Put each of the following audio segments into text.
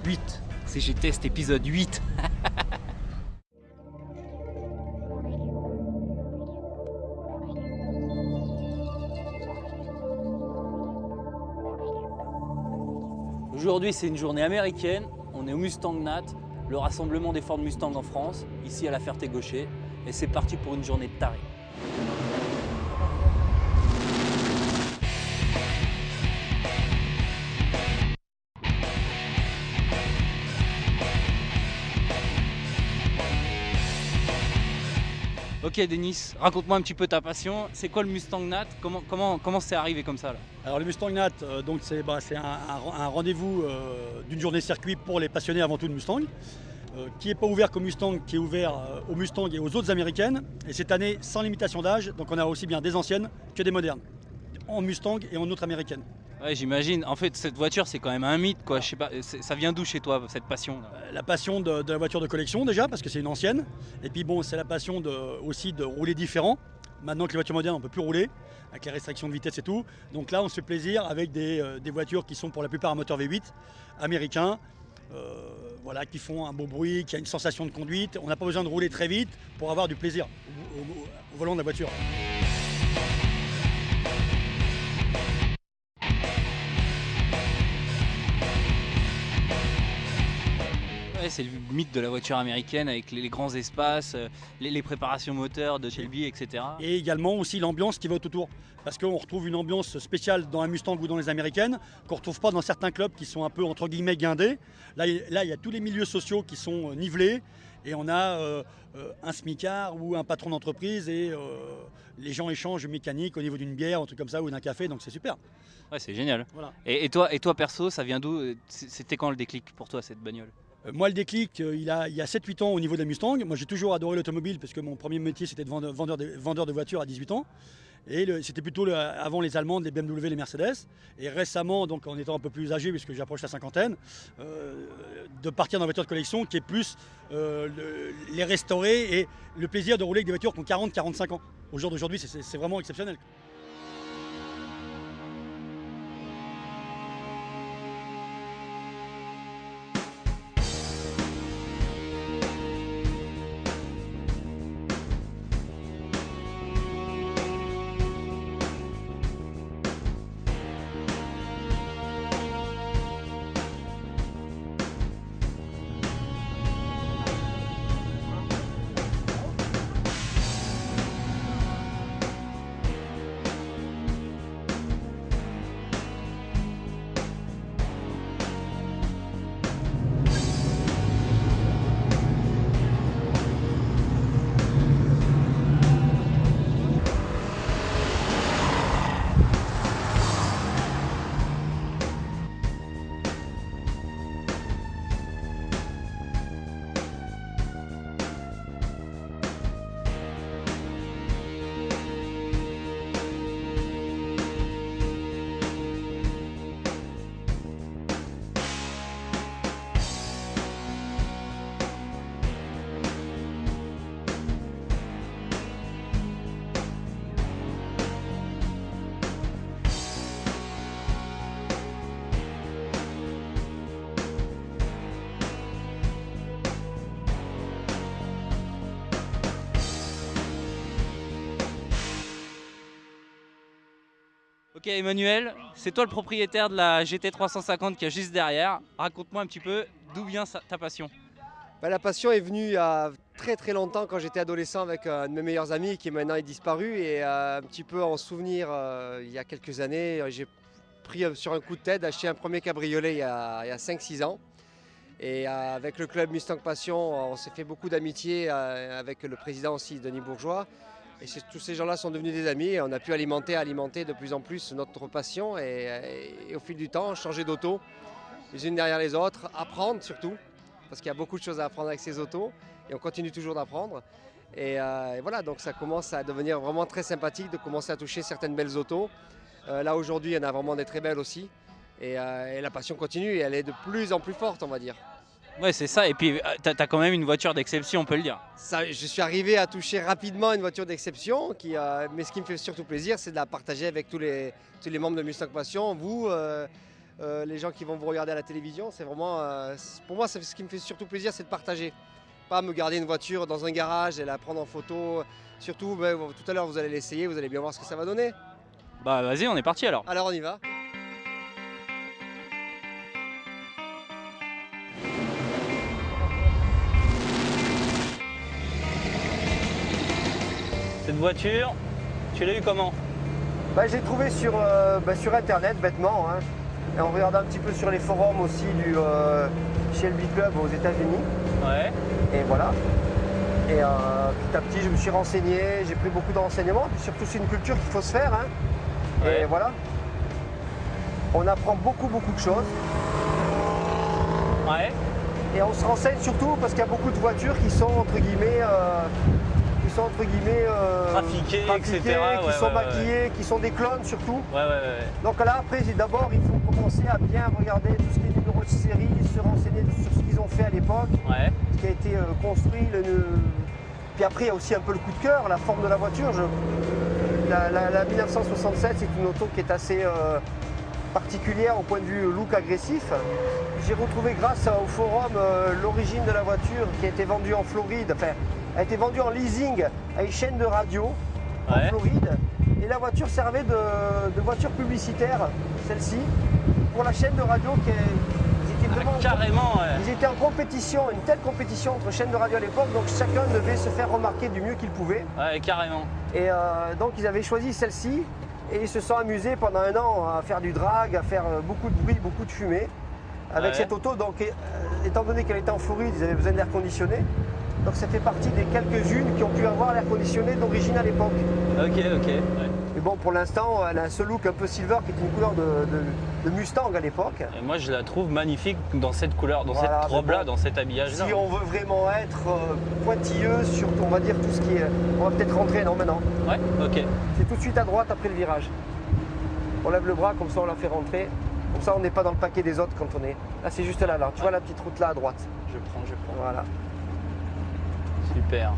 8. CGTest épisode 8. Aujourd'hui, c'est une journée américaine. On est au Mustang Nat, le rassemblement des Ford Mustang en France, ici à la Ferté-Gaucher. Et c'est parti pour une journée de taré. Ok Denis, raconte-moi un petit peu ta passion. C'est quoi le Mustang Nat? Comment c'est arrivé comme ça là? Alors le Mustang Nat, donc c'est un rendez-vous d'une journée circuit pour les passionnés avant tout de Mustang, qui n'est pas ouvert qu'au Mustang, qui est ouvert aux Mustang et aux autres américaines. Et cette année, sans limitation d'âge, donc on a aussi bien des anciennes que des modernes, en Mustang et en autres américaines. Ouais, j'imagine. En fait, cette voiture, c'est quand même un mythe, quoi. Je sais pas, ça vient d'où chez toi, cette passion là? La passion de la voiture de collection déjà, parce que c'est une ancienne. Et puis bon, c'est la passion aussi de rouler différent. Maintenant que les voitures modernes, on ne peut plus rouler, avec les restrictions de vitesse et tout. Donc là, on se fait plaisir avec des voitures qui sont pour la plupart à moteur V8, américains, voilà, qui font un beau bruit, qui a une sensation de conduite. On n'a pas besoin de rouler très vite pour avoir du plaisir au volant de la voiture. Ouais, c'est le mythe de la voiture américaine avec les grands espaces, les préparations moteurs de Shelby, etc. Et également aussi l'ambiance qui va autour. Parce qu'on retrouve une ambiance spéciale dans un Mustang ou dans les américaines qu'on ne retrouve pas dans certains clubs qui sont un peu entre guillemets guindés. Là, il y a tous les milieux sociaux qui sont nivelés et on a un smicard ou un patron d'entreprise et les gens échangent mécanique au niveau d'une bière, un truc comme ça ou d'un café, donc c'est super. Ouais, c'est génial. Voilà. Et toi perso, ça vient d'où? C'était quand le déclic pour toi cette bagnole? Moi, le déclic, il y a 7-8 ans au niveau de la Mustang. Moi, j'ai toujours adoré l'automobile parce que mon premier métier, c'était de vendeur de voitures à 18 ans. Et c'était plutôt avant les Allemandes, les BMW, les Mercedes. Et récemment, donc en étant un peu plus âgé, puisque j'approche la cinquantaine, de partir dans la voiture de collection qui est plus les restaurer et le plaisir de rouler avec des voitures qui ont 40-45 ans. Au jour d'aujourd'hui, c'est vraiment exceptionnel. Ok Emmanuel, c'est toi le propriétaire de la GT350 qui est juste derrière. Raconte-moi un petit peu d'où vient ta passion. La passion est venue il y a très très longtemps quand j'étais adolescent avec un de mes meilleurs amis qui maintenant est disparu et un petit peu en souvenir il y a quelques années j'ai pris sur un coup de tête d'acheter un premier cabriolet il y a 5-6 ans et avec le club Mustang Passion on s'est fait beaucoup d'amitié avec le président aussi Denis Bourgeois et tous ces gens-là sont devenus des amis et on a pu alimenter de plus en plus notre passion et au fil du temps changer d'auto les unes derrière les autres, apprendre surtout. Parce qu'il y a beaucoup de choses à apprendre avec ces autos et on continue toujours d'apprendre. Et voilà, donc ça commence à devenir vraiment très sympathique de commencer à toucher certaines belles autos. Là aujourd'hui, il y en a vraiment des très belles aussi. Et la passion continue et elle est de plus en plus forte, on va dire. Ouais, c'est ça. Et puis, t'as quand même une voiture d'exception, on peut le dire. Ça, je suis arrivé à toucher rapidement une voiture d'exception, mais ce qui me fait surtout plaisir, c'est de la partager avec tous les membres de Mustang Passion, vous, les gens qui vont vous regarder à la télévision. C'est vraiment, pour moi, ce qui me fait surtout plaisir, c'est de partager. Pas me garder une voiture dans un garage et la prendre en photo. Surtout, tout à l'heure, vous allez l'essayer, vous allez bien voir ce que ça va donner. Bah vas-y, on est parti alors. Alors on y va. Cette voiture, tu l'as eu comment? J'ai trouvé sur internet bêtement, hein. Et on regarde un petit peu sur les forums aussi du Shelby Club aux États-Unis. Ouais. Et voilà. Et petit à petit je me suis renseigné, j'ai pris beaucoup de renseignements, puis surtout c'est une culture qu'il faut se faire, hein. Ouais. Et voilà. On apprend beaucoup de choses. Ouais. Et on se renseigne surtout parce qu'il y a beaucoup de voitures qui sont entre guillemets Trafiquées, etc. qui sont maquillées, qui sont des clones surtout. Ouais. Donc là après d'abord il faut commencer à bien regarder tout ce qui est numéro de série, se renseigner sur ce qu'ils ont fait à l'époque, Ouais. ce qui a été construit. Puis après il y a aussi un peu le coup de cœur, la forme de la voiture. La 1967 c'est une auto qui est assez particulière au point de vue look agressif. J'ai retrouvé grâce au forum l'origine de la voiture qui a été vendue en Floride, enfin a été vendue en leasing à une chaîne de radio en Floride. Et la voiture servait de voiture publicitaire, celle-ci, pour la chaîne de radio ils étaient vraiment carrément, ouais. Ils étaient en compétition, une telle compétition entre chaînes de radio à l'époque, donc chacun devait se faire remarquer du mieux qu'il pouvait. Ouais, carrément. Et donc ils avaient choisi celle-ci et ils se sont amusés pendant un an à faire du drag, à faire beaucoup de bruit, beaucoup de fumée avec cette auto. Donc étant donné qu'elle était en Floride, ils avaient besoin d'air conditionné. Donc ça fait partie des quelques-unes qui ont pu avoir l'air conditionné d'origine à l'époque. Ok. Ouais. Mais bon, pour l'instant, elle a ce look un peu silver qui est une couleur de Mustang à l'époque. Et moi je la trouve magnifique dans cette couleur, dans cette robe-là, dans cet habillage-là. Si on veut vraiment être pointilleux sur, on va dire, tout ce qui est... On va peut-être rentrer, non maintenant. Ouais, ok. C'est tout de suite à droite après le virage. On lève le bras, comme ça on la fait rentrer. Comme ça on n'est pas dans le paquet des autres quand on est... Là c'est juste là. Tu vois la petite route là à droite. Je prends. Voilà. Super.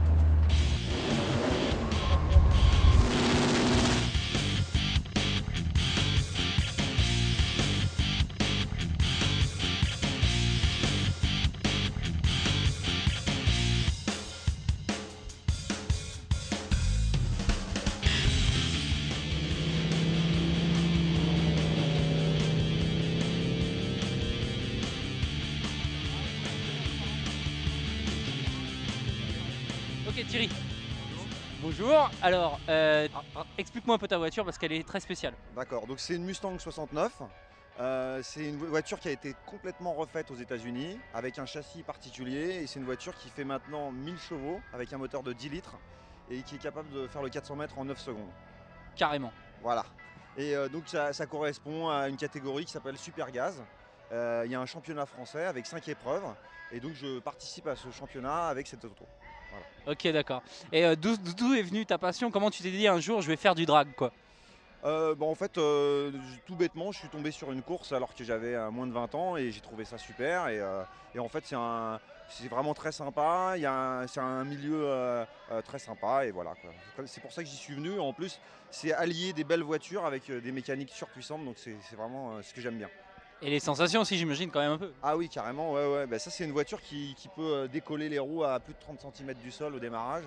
Ok Thierry. Bonjour. Alors, explique-moi un peu ta voiture parce qu'elle est très spéciale. D'accord, donc c'est une Mustang 69. C'est une voiture qui a été complètement refaite aux États-Unis avec un châssis particulier et c'est une voiture qui fait maintenant 1000 chevaux avec un moteur de 10 litres et qui est capable de faire le 400 mètres en 9 secondes. Carrément. Voilà. Et donc ça correspond à une catégorie qui s'appelle Super Gaz. Il y a un championnat français avec 5 épreuves et donc je participe à ce championnat avec cette auto. Voilà. Ok, d'accord. Et d'où est venue ta passion? Comment tu t'es dit un jour je vais faire du drag quoi? En fait, tout bêtement, je suis tombé sur une course alors que j'avais moins de 20 ans et j'ai trouvé ça super. Et en fait, c'est vraiment très sympa. C'est un milieu très sympa et voilà, quoi. C'est pour ça que j'y suis venu. En plus, c'est allier des belles voitures avec des mécaniques surpuissantes, donc c'est vraiment ce que j'aime bien. Et les sensations aussi, j'imagine, quand même un peu. Ah oui, carrément, ouais. Bah, ça, c'est une voiture qui peut décoller les roues à plus de 30 cm du sol au démarrage.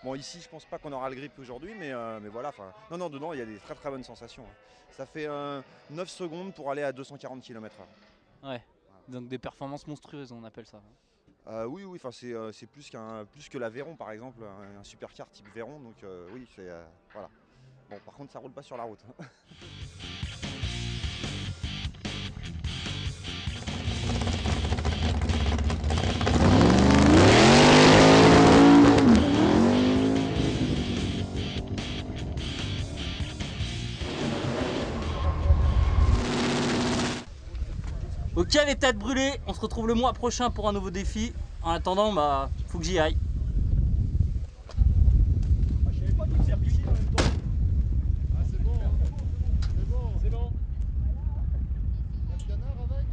Bon, ici, je pense pas qu'on aura le grip aujourd'hui, mais voilà. Non, dedans, il y a des très très bonnes sensations. Ça fait 9 secondes pour aller à 240 km/h. Ouais, voilà. Donc des performances monstrueuses, on appelle ça. Oui, c'est plus que la Veyron, par exemple, un supercar type Veyron. Donc oui, c'est voilà. Bon, par contre, ça roule pas sur la route. Ok les têtes brûlées, on se retrouve le mois prochain pour un nouveau défi. En attendant, faut que j'y aille. Je savais pas qu'il faisait piscine en même temps. Ah c'est bon, c'est bon. Il y a le canard avec.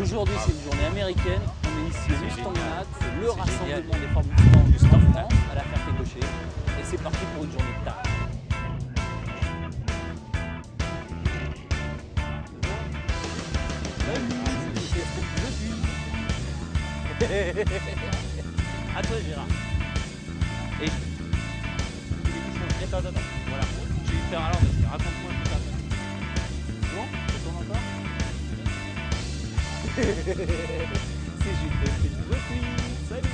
Aujourd'hui, c'est une journée américaine. On est ici au Mustang Nat, c'est le rassemblement des formes Mustang en France, à la Ferté-Gaucher. Et c'est parti pour une journée de tard. À toi, Gérard. Et attends. Voilà. Je vais lui faire alors, mais raconte-moi un peu ta vie. Bon, ça tourne encore. C'est juste un petit peu. Salut.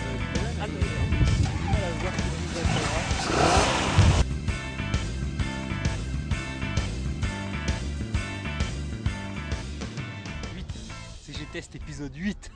C'est G-Test épisode 8.